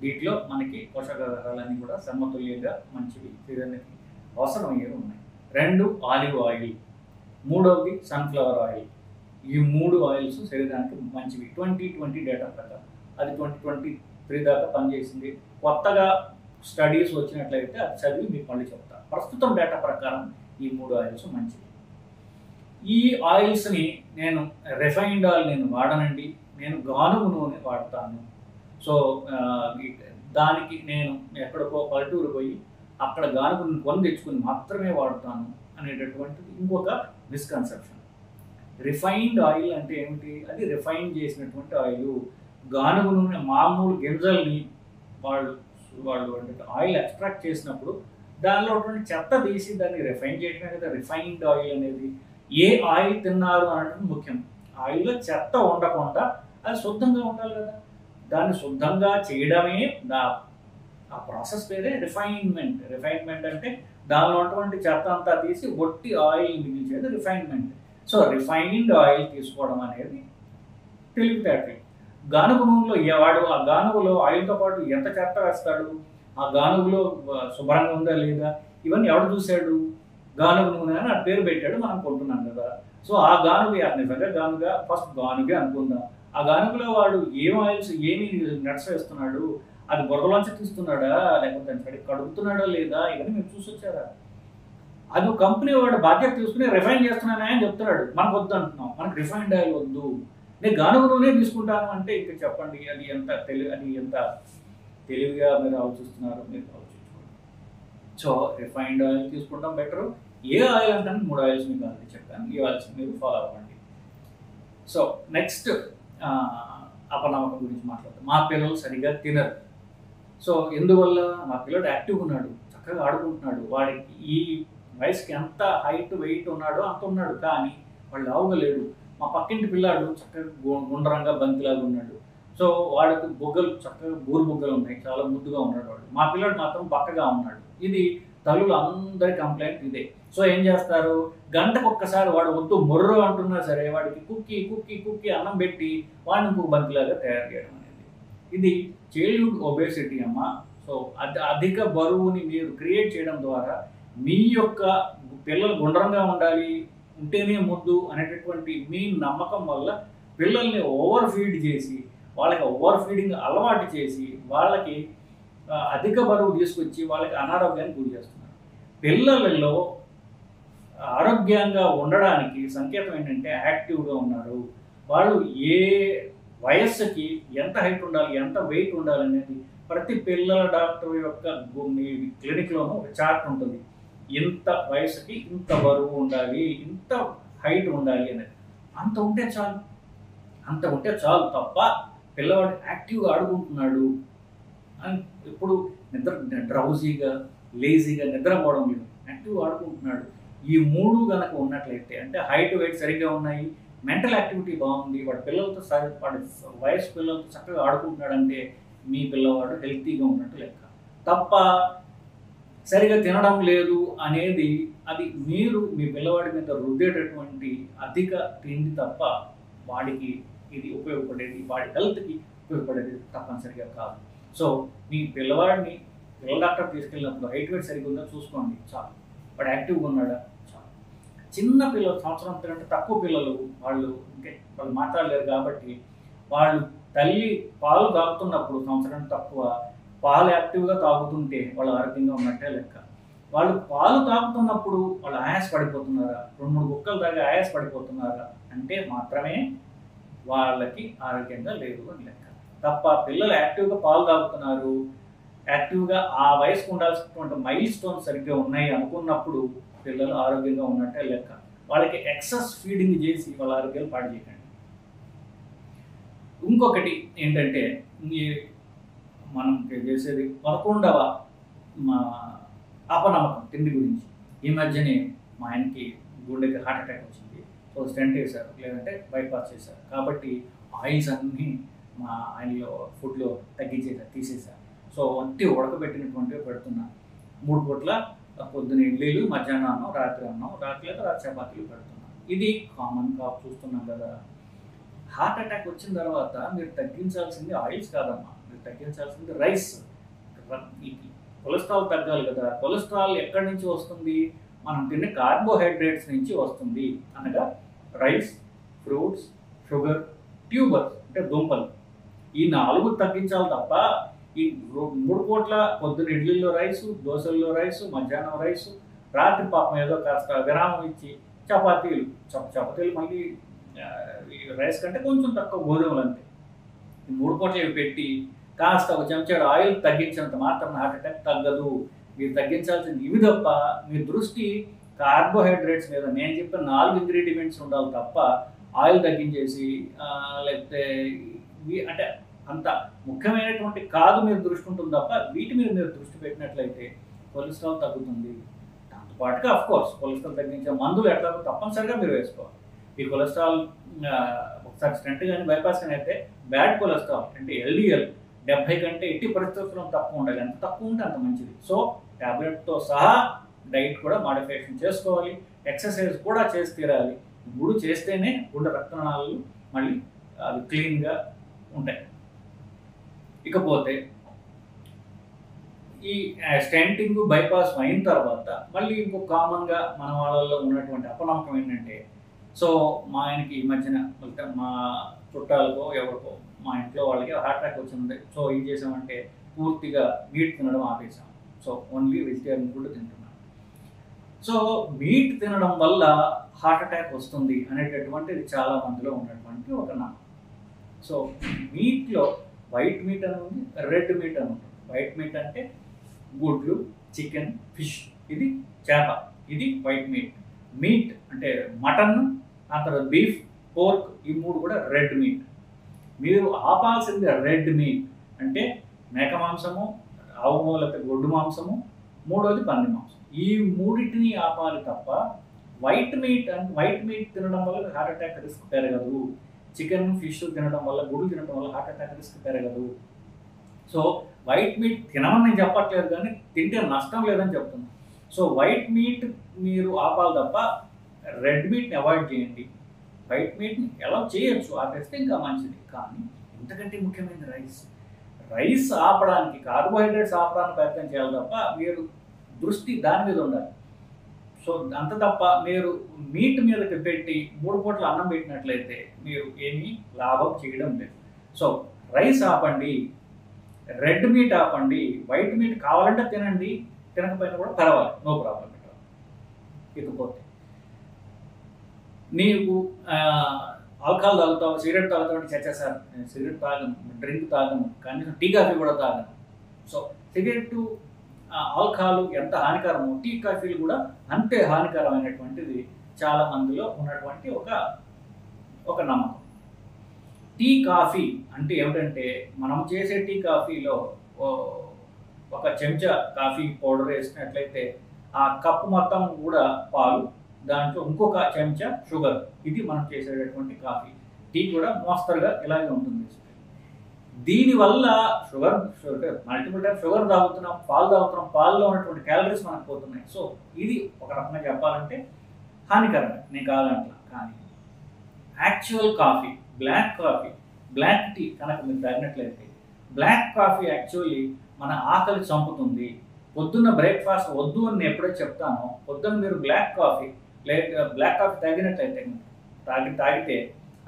వీటిలో మనకి పోషకాహారాలన్నీ కూడా సమతుల్యంగా మంచివి, శరీరానికి అవసరమయ్యేవి ఉన్నాయి. 2 ఆలివ్ ఆయిల్, 3వది సన్ఫ్లవర్ ఆయిల్. ఈ 3 ఆయిల్స్ శరీరానికి మంచివి 2020 డేటా ప్రకారం. అది 2023 దాకా పనిచేసింది. కొత్తగా స్టడీస్ వచ్చినట్లయితే అది చదివి మీకు మళ్ళీ చెప్తాను. ప్రస్తుతం డేటా ప్రకారం ఈ 3 ఆయిల్స్ మంచివి. ఈ ఆయిల్స్ని నేను రిఫైన్డ్ ఆయిల్ నేను వాడనండి, నేను గానుగ నూనె వాడతాను. సో దానికి నేను ఎక్కడికో పల్లెటూరు పోయి అక్కడ గానుగ నూనె కొని తెచ్చుకుని మాత్రమే వాడతాను అనేటటువంటిది ఇంకొక మిస్కన్సెప్షన్. రిఫైన్డ్ ఆయిల్ అంటే ఏమిటి? అది రిఫైన్ చేసినటువంటి ఆయిల్. గానుగ నూనె మామూలు గింజల్ని వాళ్ళు అంటే ఆయిల్ ఎక్స్ట్రాక్ట్ చేసినప్పుడు దానిలో ఉన్నటువంటి చెత్త తీసి దాన్ని రిఫైన్ చేయడమే కదా రిఫైన్డ్ ఆయిల్ అనేది. ఏ ఆయిల్ తిన్నారు అనడం ముఖ్యం. ఆయిల్లో చెత్త ఉండకుండా అది శుద్ధంగా ఉండాలి కదా. దాన్ని శుద్ధంగా చేయడమే ఆ ప్రాసెస్ పేరే రిఫైన్మెంట్. రిఫైన్మెంట్ అంటే దానిలో ఉన్నటువంటి చెత్త అంతా తీసి ఒట్టి ఆయిల్ మిగిల్చేది రిఫైన్మెంట్. సో రిఫైన్డ్ ఆయిల్ తీసుకోవడం అనేది తెలివితేటలు. గానుగ నూనెలో వాడు ఆ గానుగలో ఆయిల్తో పాటు ఎంత చెత్త వేస్తాడు, ఆ గానుగలో శుభ్రంగా ఉందా లేదా, ఇవన్నీ ఎవడు చూశాడు? గానుగ నూనె అని ఆ పేరు పెట్టాడు, మనం కొంటున్నాం కదా. సో ఆ గానుగ నిజంగా గానుగ ఫస్ట్ గానుగే అనుకుందాం. ఆ గానుగలో వాడు ఏమి నట్స్ వేస్తున్నాడు, అది బురదలోంచి తీస్తున్నాడా లేకపోతే దాన్ని కడుగుతున్నాడా లేదా, ఇవన్నీ మీరు చూసి వచ్చారా? అది కంపెనీ వాడు బాధ్యత తీసుకుని రిఫైన్ చేస్తున్నానే అని చెప్తున్నాడు. మనకు వద్దు అంటున్నాం, మనకు రిఫైన్డ్ ఆయిల్ వద్దు, నేను గానుగ నూనె తీసుకుంటాను అంటే ఇంకా చెప్పండి అది ఎంత తెలివిగా మీరు ఆలోచిస్తున్నారు, మీరు ఆలోచించుకోండి. సో రిఫైన్డ్ ఆయిల్ తీసుకుంటాం బెటరు. ఏ ఆయిల్ అంటే 3 ఆయిల్స్ మీకు ఆల్రెడీ చెప్పాను, ఈ ఆయిల్స్ మీరు ఫాలో అవ్వండి. సో నెక్స్ట్ అపనమ్మకం గురించి మాట్లాడతాం. మా పిల్లలు సరిగ్గా తినరు. సో ఎందువల్ల? మా పిల్లడు యాక్టివ్గా ఉన్నాడు, చక్కగా ఆడుకుంటున్నాడు, వాడికి ఈ వయసుకి ఎంత హైట్ వెయిట్ ఉన్నాడో అంత ఉన్నాడు, కానీ వాడు లావుగా లేడు. మా పక్కింటి పిల్లాడు చక్కగా గుండ్రంగా బంతిలాగా ఉన్నాడు. సో వాడికి బొగ్గలు చక్కగా బూరు బొగ్గలు ఉన్నాయి, చాలా ముద్దుగా ఉన్నాడు వాడు. మా పిల్లాడు మాత్రం బక్కగా ఉన్నాడు. ఇది తల్లులు అందరి కంప్లైంట్ ఇదే. సో ఏం చేస్తారు? గంటకు ఒక్కసారి వాడు వద్దు మొర్రో అంటున్నా సరే వాడికి కుక్కి కుక్కి కుక్కి అన్నం పెట్టి వాడిని ఇంకొక బంతిలాగా తయారు చేయడం అనేది ఇది చైల్డ్హుడ్ ఒబేసిటీ అమ్మ. సో అధిక బరువుని మీరు క్రియేట్ చేయడం ద్వారా మీ యొక్క పిల్లలు గుండ్రంగా ఉండాలి, ఉంటేనే ముద్దు అనేటటువంటి మీ నమ్మకం వల్ల పిల్లల్ని ఓవర్ ఫీడ్ చేసి వాళ్ళకి ఓవర్ ఫీడింగ్ అలవాటు చేసి వాళ్ళకి అధిక బరువు తీసుకొచ్చి వాళ్ళకి అనారోగ్యానికి గురి చేస్తున్నారు. పిల్లలలో ఆరోగ్యంగా ఉండడానికి సంకేతం ఏంటంటే యాక్టివ్గా ఉన్నారు. వాళ్ళు ఏ వయస్సుకి ఎంత హైట్ ఉండాలి, ఎంత వెయిట్ ఉండాలి అనేది ప్రతి పిల్లల డాక్టర్ యొక్క క్లినిక్లోనూ ఒక చార్ట్ ఉంటుంది. ఇంత వయసుకి ఇంత బరువు ఉండాలి, ఇంత హైట్ ఉండాలి అనేది. అంత ఉంటే చాలు తప్ప పిల్లవాడు యాక్టివ్గా ఆడుకుంటున్నాడు అని ఇప్పుడు డ్రౌజీగా లేజీగా నిద్రపోవడం లేదు, యాక్టివ్గా ఆడుకుంటున్నాడు. ఈ మూడు కనుక ఉన్నట్లయితే అంటే హైట్ వెయిట్ సరిగ్గా ఉన్నాయి, మెంటల్ యాక్టివిటీ బాగుంది, వాడి పిల్లలతో వాడి వయసు పిల్లలతో చక్కగా ఆడుకుంటున్నాడంటే మీ పిల్లవాడు హెల్తీగా ఉన్నట్టు లెక్క. తప్ప సరిగా తినడం లేదు అనేది అది మీరు మీ పిల్లవాడి మీద రుద్దేటటువంటి అధిక తిండి తప్ప వాడికి ఇది ఉపయోగపడేది, వాడి హెల్త్కి ఉపయోగపడేది తప్పనిసరిగా కాదు. సో మీ పిల్లవాడిని పిల్లల డాక్టర్ తీసుకెళ్ళినప్పుడు హైట్ వెయిట్ సరిగ్గా ఉందో చూసుకోండి చాలు, వాడు యాక్టివ్గా ఉన్నాడా చాలు. చిన్న పిల్లలు సంవత్సరం కంటే తక్కువ పిల్లలు వాళ్ళు మాట్లాడలేరు కాబట్టి వాళ్ళు తల్లి పాలు తాగుతున్నప్పుడు సంవత్సరం తక్కువ పాలు యాక్టివ్గా తాగుతుంటే వాళ్ళు ఆరోగ్యంగా ఉన్నట్టే లెక్క. వాళ్ళు పాలు తాగుతున్నప్పుడు వాళ్ళు ఆయాస పడిపోతున్నారా, 2-3 గుక్కలు తాగి ఆయాస పడిపోతున్నారా అంటే మాత్రమే వాళ్ళకి ఆరోగ్యంగా లేదు అని లెక్క. తప్ప పిల్లలు యాక్టివ్గా పాలు తాగుతున్నారు, యాక్టివ్గా ఆ వయసుకు ఉండాల్సినటువంటి మైల్ స్టోన్స్ సరిగ్గా ఉన్నాయి అనుకున్నప్పుడు పిల్లలు ఆరోగ్యంగా ఉన్నట్టే లెక్క. వాళ్ళకి ఎక్సెస్ ఫీడింగ్ చేసి వాళ్ళ ఆరోగ్యాలు పాడు చేయకండి. ఇంకొకటి ఏంటంటే మనం చేసేది 11వ అపనమ్మకం తిండి గురించి. ఈ మధ్యనే మా ఆయనకి గుండెకి హార్ట్ అటాక్ వచ్చింది. సో స్టెంట్ వేశారు, లేదంటే బైపాస్ చేశారు. కాబట్టి ఆయిల్స్ అన్నీ మా ఆయనలో ఫుడ్లో తీసేశారు. సో ఉడకబెట్టినటువంటివి పెడుతున్నా. 3 పూట్ల పొద్దున ఇడ్లీలు, మధ్యాహ్నం అన్నం, రాత్రి అన్నం, రాత్రి చపాతీలు పెడుతున్నాం. ఇది కామన్గా చూస్తున్నాం కదా. హార్ట్ అటాక్ వచ్చిన తర్వాత మీరు తగ్గించాల్సింది ఆయిల్స్ కాదమ్మా, మీరు తగ్గించాల్సింది రైస్. కొలెస్ట్రాల్ తగ్గాలి కదా. కొలెస్ట్రాల్ ఎక్కడి నుంచి వస్తుంది? మనం తినే కార్బోహైడ్రేట్స్ నుంచి వస్తుంది. అనగా రైస్, ఫ్రూట్స్, షుగర్, ట్యూబర్స్ అంటే దుంపలు. ఈ 4 తగ్గించాలి తప్ప ఈ 3 పూట్ల పొద్దున ఇడ్లీలో రైసు, దోశల్లో రైసు, మధ్యాహ్నం రైసు, రాత్రి పాపం ఏదో కాస్త విరామం ఇచ్చి చపాతీలు మళ్ళీ ఈ రైస్ కంటే కొంచెం తక్కువ గోధుమలు అంతే. ఈ 3 పూటలు ఇవి పెట్టి కాస్త ఒక చెంచాడు ఆయిల్ తగ్గించినంత మాత్రం హార్ట్ అటాక్ తగ్గదు. మీరు తగ్గించాల్సింది ఇవి తప్ప మీ దృష్టి కార్బోహైడ్రేట్స్ మీద. నేను చెప్పిన 4 ఇంగ్రీడియంట్స్ ఉండాలి తప్ప ఆయిల్ తగ్గించేసి లేకపోతే అంటే అంత ముఖ్యమైనటువంటి కాదు మీరు దృష్టి ఉంటుంది తప్ప వీటి మీద మీరు దృష్టి పెట్టినట్లయితే కొలెస్ట్రాల్ తగ్గుతుంది. దాంతోపాటుగా అఫ్కోర్స్ కొలెస్ట్రాల్ తగ్గించే మందులు ఎట్లా తప్పనిసరిగా మీరు వేసుకోవాలి. ఈ కొలెస్ట్రాల్ ఒకసారి స్టెంట్ కానీ బైపాస్ కానీ అయితే బ్యాడ్ కొలెస్ట్రాల్ అంటే ఎల్డిఎల్ 70 కంటే ఎట్టి పరిస్థితుల్లో తక్కువ ఉండాలి. ఎంత తక్కువ ఉంటే అంత మంచిది. సో ట్యాబ్లెట్తో సహా డైట్ కూడా మాడిఫికేషన్ చేసుకోవాలి, ఎక్సర్సైజ్ కూడా చేసి తీరాలి. 3 చేస్తేనే గుండె రక్తనాళాలు మళ్ళీ అవి క్లీన్గా ఉంటాయి. ఇకపోతే ఈ స్టెంటింగ్ బైపాస్ అయిన తర్వాత మళ్ళీ ఇంకో కామన్గా మన వాళ్ళల్లో ఉన్నటువంటి అపనమ్మకం ఏంటంటే, సో మా ఆయనకి ఈ మధ్యన మా చుట్టాలకో ఎవరికో మా ఇంట్లో వాళ్ళకి హార్ట్ అటాక్ వచ్చింది. సో ఏం చేసామంటే పూర్తిగా మీట్ తినడం ఆపేసాం. సో ఓన్లీ వెజిటేరియన్ ఫుడ్ తింటున్నాం. సో మీట్ తినడం వల్ల హార్ట్ అటాక్ వస్తుంది అనేటటువంటిది చాలా మందిలో ఉన్నటువంటి ఒక నమ్మకం. సో మీట్లో వైట్ మీట్ అని ఉంది, రెడ్ మీట్ అని ఉంటుంది. వైట్ మీట్ అంటే గుడ్లు, చికెన్, ఫిష్, ఇది చేప, ఇది వైట్ మీట్. మీట్ అంటే మటన్, ఆ తర్వాత బీఫ్, పోర్క్, ఈ 3 కూడా రెడ్ మీట్. మీరు ఆపాల్సింది రెడ్ మీట్ అంటే మేక మాంసము, ఆవు లేకపోతే గొడ్డు మాంసము, 3వది పంది మాంసం. ఈ 3టిని ఆపాలి తప్ప వైట్ మీట్ తినడం వల్ల హార్ట్ అటాక్ రిస్క్ పెరగదు. చికెన్, ఫిష్ తినడం వల్ల, గుడ్లు తినడం వల్ల హార్ట్ అటాక్ రిస్క్ పెరగదు. సో వైట్ మీట్ తినమని నేను చెప్పట్లేదు, కానీ తింటే నష్టం లేదని చెప్తున్నాను. సో వైట్ మీట్ మీరు ఆపాలి తప్ప రెడ్ మీట్ని అవాయిడ్ చేయండి. వైట్ మీట్ని ఎలా చేయొచ్చు, ఆపేస్తే ఇంకా మంచిది. కానీ ఇంతకంటే ముఖ్యమైన రైస్ ఆపడానికి, కార్బోహైడ్రేట్స్ ఆపడానికి ప్రయత్నం చేయాలి తప్ప మీరు దృష్టి దాని మీద ఉండాలి. సో అంత తప్ప మీరు మీట్ మీదకి పెట్టి 3 పూట్ల అన్నం పెట్టినట్లయితే మీరు ఏమీ లాభం చేయడం లేదు. సో రైస్ ఆపండి, రెడ్ మీట్ ఆపండి, వైట్ మీట్ కావాలంటే తినండి, తినకపోయినా కూడా పర్వాలేదు, నో ప్రాబ్లం. ఇకపోతే నీకు ఆల్కహాల్ తాగుతావు, సిగరెట్ తాగుతావు అంటే చచ్చా సార్ నేను సిగరెట్ తాగను, డ్రింక్ తాగను, కనీసం టీ కాఫీ కూడా తాగను. సో సిగరెట్టు ఆల్కహాల్ ఎంత హానికరమో టీ కాఫీలు కూడా అంతే హానికరమైనటువంటిది చాలా మందిలో ఉన్నటువంటి ఒక నమ్మకం. టీ కాఫీ అంటే ఏమిటంటే మనం చేసే టీ కాఫీలో ఒక చెంచా కాఫీ పౌడర్ వేసినట్లయితే ఆ కప్పు మొత్తం కూడా పాలు, దాంట్లో ఇంకొక చెంచా షుగర్, ఇది మనం చేసేటటువంటి కాఫీ. టీ కూడా మోస్తరుగా ఇలాగే ఉంటుంది. దీనివల్ల షుగర్ మల్టిపుల్ టైమ్ షుగర్ తాగుతున్నాం, పాలు తాగుతున్నాం, పాలలో ఉన్నటువంటి క్యాలరీస్ మనకు పోతున్నాయి. సో ఇది ఒక రకంగా చెప్పాలంటే హానికరమే, నేను కాదంటా. కానీ యాక్చువల్ కాఫీ, బ్లాక్ టీ కనుక మీరు తాగినట్లయితే బ్లాక్ కాఫీ యాక్చువల్లీ మన ఆకలి చంపుతుంది. పొద్దున్న బ్రేక్ఫాస్ట్ వద్దు అని నేను ఎప్పుడైతే చెప్తానో, పొద్దున్న మీరు బ్లాక్ కాఫీ తాగినట్లయితే తాగితే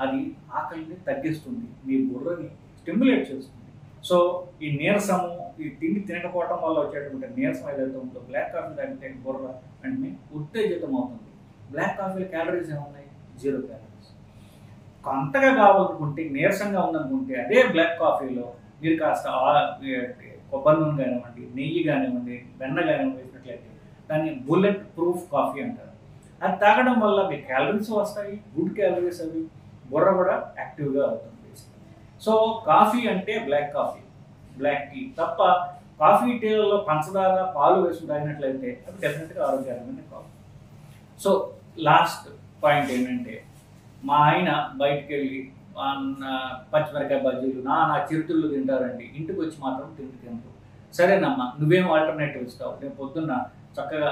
అది ఆకలిని తగ్గిస్తుంది, మీ బుర్రని స్టిమ్యులేట్ చేస్తుంది. సో ఈ నీరసము, ఈ తిండి తినకపోవడం వల్ల వచ్చేటువంటి నీరసం ఏదైతే ఉందో బ్లాక్ కాఫీ తాగితే బుర్ర వెంటనే ఉత్తేజితం అవుతుంది. బ్లాక్ కాఫీలో క్యాలరీస్ ఏమున్నాయి? 0 క్యాలరీస్. అంతగా కావాలనుకుంటే, నీరసంగా ఉందనుకుంటే అదే బ్లాక్ కాఫీలో మీరు కాస్త కొబ్బరి నూనె కానివ్వండి, నెయ్యి కానివ్వండి, వెన్న కానివ్వండి వేసినట్లయితే దాన్ని బుల్లెట్ ప్రూఫ్ కాఫీ అంటారు. అది తాగడం వల్ల మీ క్యాలరీస్ వస్తాయి, గుడ్ క్యాలరీస్, అవి బుర్ర కూడా యాక్టివ్గా అవుతుంది. సో కాఫీ అంటే బ్లాక్ టీ తప్ప కాఫీ టీలలో పంచదార, పాలు వేసుకుని తాగినట్లయితే అది డెఫినెట్గా ఆరోగ్యకరమైన కాఫీ. సో లాస్ట్ పాయింట్ ఏంటంటే, మా ఆయన బయటికి వెళ్ళి పచ్చిమిరకాయ బజ్జీలు నా చిరుతిళ్ళు తింటారండి, ఇంటికి వచ్చి మాత్రం తింటూ. సరేనమ్మా, నువ్వేం ఆల్టర్నేటివ్ ఇస్తావు? నేను పొద్దున్న చక్కగా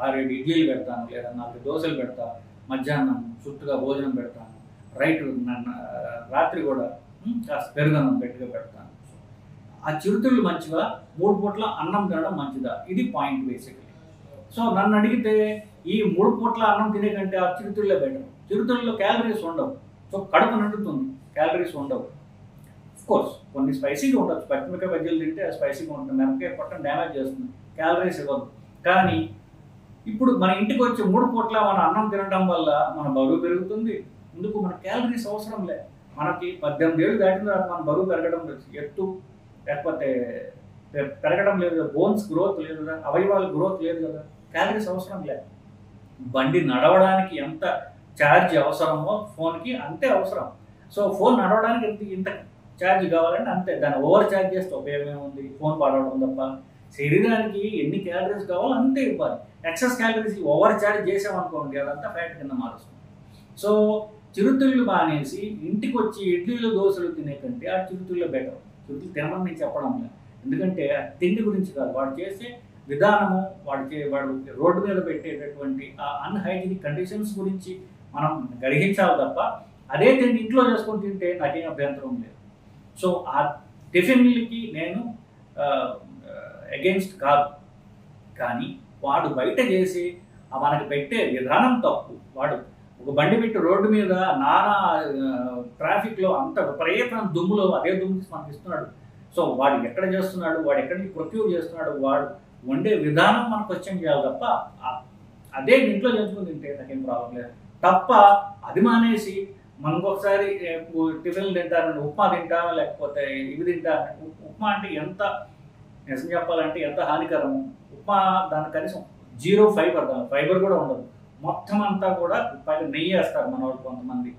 6-7 ఇడ్లీలు పెడతాను, లేదా 4 దోశలు పెడతాను, మధ్యాహ్నం చుట్టుగా భోజనం పెడతాను, రాత్రి కూడా కాస్త పెరుగన్నం గట్టిగా పెడతాను. ఆ చిరుతిళ్ళు మంచివా, 3 పూట్ల అన్నం తినడం మంచిదా? ఇది పాయింట్ బేసికలీ. సో నన్ను అడిగితే ఈ 3 పూట్ల అన్నం తినే కంటే ఆ చిరుతిళ్ళే బెటర్. చిరుతిళ్ళలో క్యాలరీస్ ఉండవు, సో కడుపు నిండుతుంది, క్యాలరీస్ ఉండవు. కోర్స్ కొన్ని స్పైసీగా ఉండొచ్చు, పచ్చిమిరకాయ బజ్జీలు తింటే స్పైసీగా ఉంటుంది, మిరపకాయ పొట్టను డ్యామేజ్ చేస్తుంది, క్యాలరీస్ ఇవ్వదు. కానీ ఇప్పుడు మన ఇంటికి వచ్చి 3 పూట్ల మన అన్నం తినడం వల్ల మన బరువు పెరుగుతుంది. ఎందుకు? మన క్యాలరీస్ అవసరం లే. మనకి 18 ఏళ్ళు దాటిన తర్వాత మన బరువు పెరగడం లేదు, ఎత్తు లేకపోతే పెరగడం లేదు కదా, బోన్స్ గ్రోత్ లేదు కదా, అవయవాల గ్రోత్ లేదు కదా, క్యాలరీస్ అవసరం లేదు. బండి నడవడానికి ఎంత ఛార్జ్ అవసరమో ఫోన్కి అంతే అవసరం. సో ఫోన్ నడవడానికి ఇంత ఛార్జ్ కావాలంటే అంతే, దాన్ని ఓవర్ ఛార్జ్ చేస్తే ఉపయోగం ఏముంది? ఫోన్ పాడవడం తప్ప. శరీరానికి ఎన్ని క్యాలరీస్ కావాలో అంతే ఇవ్వాలి. ఎక్సెస్ క్యాలరీస్ ఓవర్ ఛార్జ్ చేసామనుకోండి, అదంతా ఫ్యాట్ కింద మారుస్తుంది. సో చిరుతిళ్ళు మానేసి ఇంటికి వచ్చి ఇడ్లీలు దోశలు తినే కంటే ఆ చిరుతిళ్ళు బెటర్. చిరుతిళ్ళు తినమని నేను చెప్పడం లేదు, ఎందుకంటే తిండి గురించి కాదు, వాడు చేసే విధానము, వాడు రోడ్డు మీద పెట్టేటటువంటి ఆ అన్హైజీనిక్ కండిషన్స్ గురించి మనం గ్రహించాలి తప్ప అదే తిండి ఇంట్లో చేసుకొని తింటే నాకేం అభ్యంతరం లేదు. సో ఆ టిఫిన్లకి నేను అగెన్స్ట్ కాదు, కానీ వాడు బయట చేసి మనకి పెట్టే విధానం తప్పు. వాడు ఒక బండి పెట్టి రోడ్డు మీద నానా ట్రాఫిక్లో అంత విపరీతమైన దుమ్ములో అదే దుమ్ము మనకి ఇస్తున్నాడు. సో వాడు ఎక్కడ చేస్తున్నాడు, వాడు ఎక్కడి నుంచి ప్రొక్యూర్ చేస్తున్నాడు, వాడు వండే విధానం మనం క్వశ్చన్ చేయాలి తప్ప అదే ఇంట్లో చేసుకుని తింటే నాకేం ప్రాబ్లం లేదు. తప్ప అది మానేసి మనకొకసారి టిఫిన్లు తింటారని ఉప్మా తింటాను, లేకపోతే ఇవి తింటాను. ఉప్మా అంటే ఎంత నిజం చెప్పాలంటే ఎంత హానికరము. ఉప్మా దాని కనీసం 0 ఫైబర్, దాని ఫైబర్ కూడా ఉండదు, మొత్తం అంతా కూడా పైన నెయ్యి వేస్తారు మన వాళ్ళు కొంతమంది.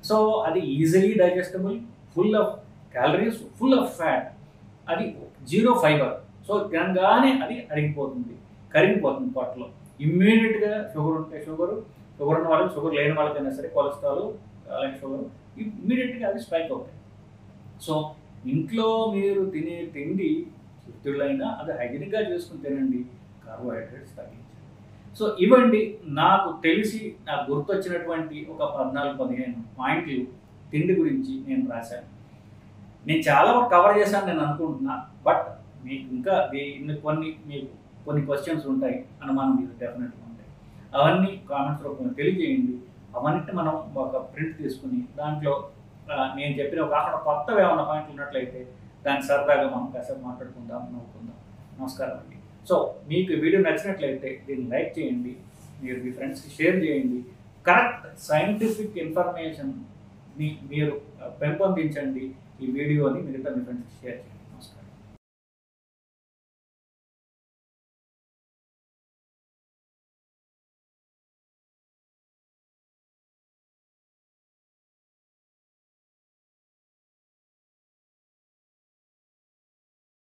సో అది easily digestible, full of calories, full of fat, అది 0 ఫైబర్. సో తినగానే అది కరిగిపోతుంది పొట్టలో. ఇమ్మీడియట్గా షుగర్ ఉంటే షుగర్ ఉన్న వాళ్ళకి, షుగర్ లేని వాళ్ళకైనా సరే కొలెస్ట్రాల్ అలాగే షుగర్ ఇమ్మీడియట్గా అది స్పైక్ అవుతాయి. సో ఇంట్లో మీరు తినే తిండి చిరుతిళ్ళైనా అది హైజీనిక్గా చేసుకుని తినండి, కార్బోహైడ్రేట్స్ తగ్గించండి. సో ఇవ్వండి నాకు గుర్తొచ్చినటువంటి ఒక 14-15 పాయింట్లు తిండి గురించి నేను రాశాను. నేను చాలా వరకు కవర్ చేశాను నేను అనుకుంటున్నా. బట్ మీకు ఇంకా కొన్ని క్వశ్చన్స్ ఉంటాయి, అనుమానం మీరు డెఫినెట్గా ఉంటాయి. అవన్నీ కామెంట్స్ రూపంలో తెలియజేయండి. అవన్నిటిని మనం ఒక ప్రింట్ తీసుకుని దాంట్లో నేను చెప్పిన కాకుండా కొత్తవి ఏమైనా పాయింట్లు ఉన్నట్లయితే దాన్ని సరదాగా మనం కాసేపు మాట్లాడుకుందాం, నవ్వుకుందాం. నమస్కారం అండి. సో మీకు వీడియో నచ్చినట్లయితే దీన్ని లైక్ చేయండి, మీరు మీ ఫ్రెండ్స్కి షేర్ చేయండి. కరెక్ట్ సైంటిఫిక్ ఇన్ఫర్మేషన్ని మీరు పెంపొందించండి. ఈ వీడియోని మిగతా మీ ఫ్రెండ్స్కి షేర్ చేయండి.